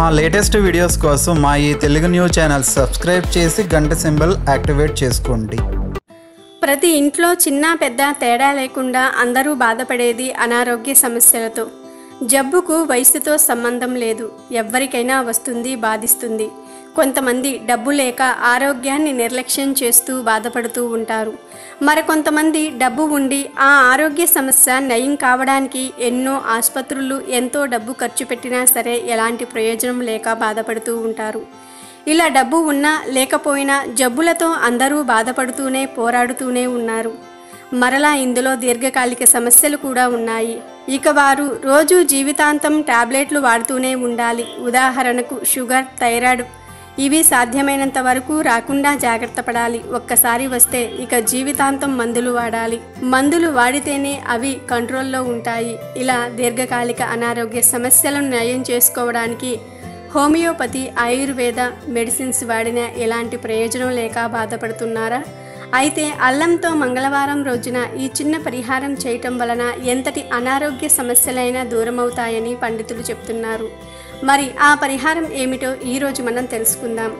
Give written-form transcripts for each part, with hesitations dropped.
మా latest videos కోసం మా ఈ తెలుగు న్యూస్ ఛానల్ సబ్స్క్రైబ్ చేసి గంట సింబల్ యాక్టివేట్ చేసుకోండి. ప్రతి ఇంట్లో చిన్న పెద్ద తేడా లేకుండా అందరూ బాధపడేది అనారోగ్య సమస్యలతో. జబ్బుకు వయసుతో సంబంధం లేదు, ఎవ్వరికైనా వస్తుంది, బాధిస్తుంది. కొంతమంది డబ్బు లేక ఆరోగ్యాన్ని నిర్లక్ష్యం చేస్తూ బాధపడుతూ ఉంటారు. మరికొంతమంది డబ్బు ఉండి ఆ ఆరోగ్య సమస్య నయం కావడానికి ఎన్నో ఆసుపత్రులు ఎంతో డబ్బు ఖర్చు పెట్టినా సరే ఎలాంటి ప్రయోజనం లేక బాధపడుతూ ఉంటారు. ఇలా డబ్బు ఉన్నా లేకపోయినా జబ్బులతో అందరూ బాధపడుతూనే పోరాడుతూనే ఉన్నారు. మరలా ఇందులో దీర్ఘకాలిక సమస్యలు కూడా ఉన్నాయి. ఇక వారు రోజు జీవితాంతం టాబ్లెట్లు వాడుతూనే ఉండాలి. ఉదాహరణకు షుగర్, థైరాయిడ్, ఇవి సాధ్యమైనంత వరకు రాకుండా జాగ్రత్త పడాలి. ఒక్కసారి వస్తే ఇక జీవితాంతం మందులు వాడాలి. మందులు వాడితేనే అవి కంట్రోల్లో ఉంటాయి. ఇలా దీర్ఘకాలిక అనారోగ్య సమస్యలను నయం చేసుకోవడానికి హోమియోపతి, ఆయుర్వేద మెడిసిన్స్ వాడినా ఎలాంటి ప్రయోజనం లేక బాధపడుతున్నారా? అయితే అల్లంతో మంగళవారం రోజున ఈ చిన్న పరిహారం చేయటం వలన ఎంతటి అనారోగ్య సమస్యలైనా దూరమవుతాయని పండితులు చెప్తున్నారు. మరి ఆ పరిహారం ఏమిటో ఈరోజు మనం తెలుసుకుందాం.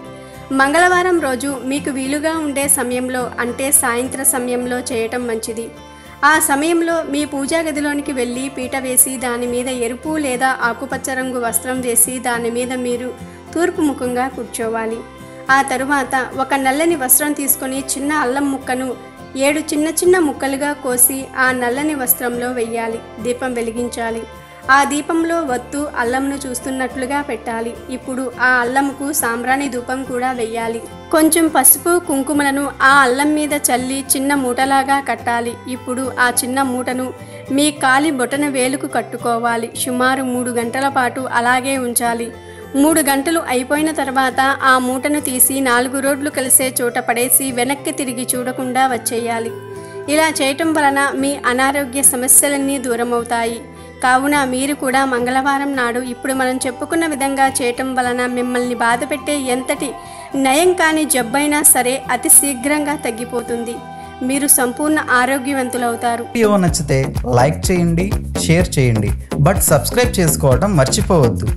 మంగళవారం రోజు మీకు వీలుగా ఉండే సమయంలో, అంటే సాయంత్ర సమయంలో చేయటం మంచిది. ఆ సమయంలో మీ పూజా గదిలోనికి వెళ్ళి పీట వేసి దాని మీద ఎరుపు లేదా ఆకుపచ్చ రంగు వస్త్రం వేసి దాని మీద మీరు తూర్పు ముఖంగా కూర్చోవాలి. ఆ తరువాత ఒక నల్లని వస్త్రం తీసుకొని చిన్న అల్లం ముక్కను 7 చిన్న చిన్న ముక్కలుగా కోసి ఆ నల్లని వస్త్రంలో వెయ్యాలి. దీపం వెలిగించాలి. ఆ దీపంలో వత్తు అల్లంను చూస్తున్నట్లుగా పెట్టాలి. ఇప్పుడు ఆ అల్లంకు సాంబ్రాణి ధూపం కూడా వెయ్యాలి. కొంచెం పసుపు, కుంకుమలను ఆ అల్లం మీద చల్లి చిన్న మూటలాగా కట్టాలి. ఇప్పుడు ఆ చిన్న మూటను మీ కాలి బొటన వేలుకు కట్టుకోవాలి. సుమారు 3 గంటల పాటు అలాగే ఉంచాలి. 3 గంటలు అయిపోయిన తర్వాత ఆ మూటను తీసి 4 రోడ్లు కలిసే చోట పడేసి వెనక్కి తిరిగి చూడకుండా వచ్చేయాలి. ఇలా చేయటం వలన మీ అనారోగ్య సమస్యలన్నీ దూరమవుతాయి. కావున మీరు కూడా మంగళవారం నాడు ఇప్పుడు మనం చెప్పుకున్న విధంగా చేయటం వలన మిమ్మల్ని బాధపెట్టే ఎంతటి నయం కాని జబ్బైనా సరే అతి శీఘ్రంగా తగ్గిపోతుంది. మీరు సంపూర్ణ ఆరోగ్యవంతులవుతారు. వీడియో నచ్చితే లైక్ చేయండి, షేర్ చేయండి, బట్ సబ్స్క్రైబ్ చేసుకోవడం మర్చిపోవద్దు.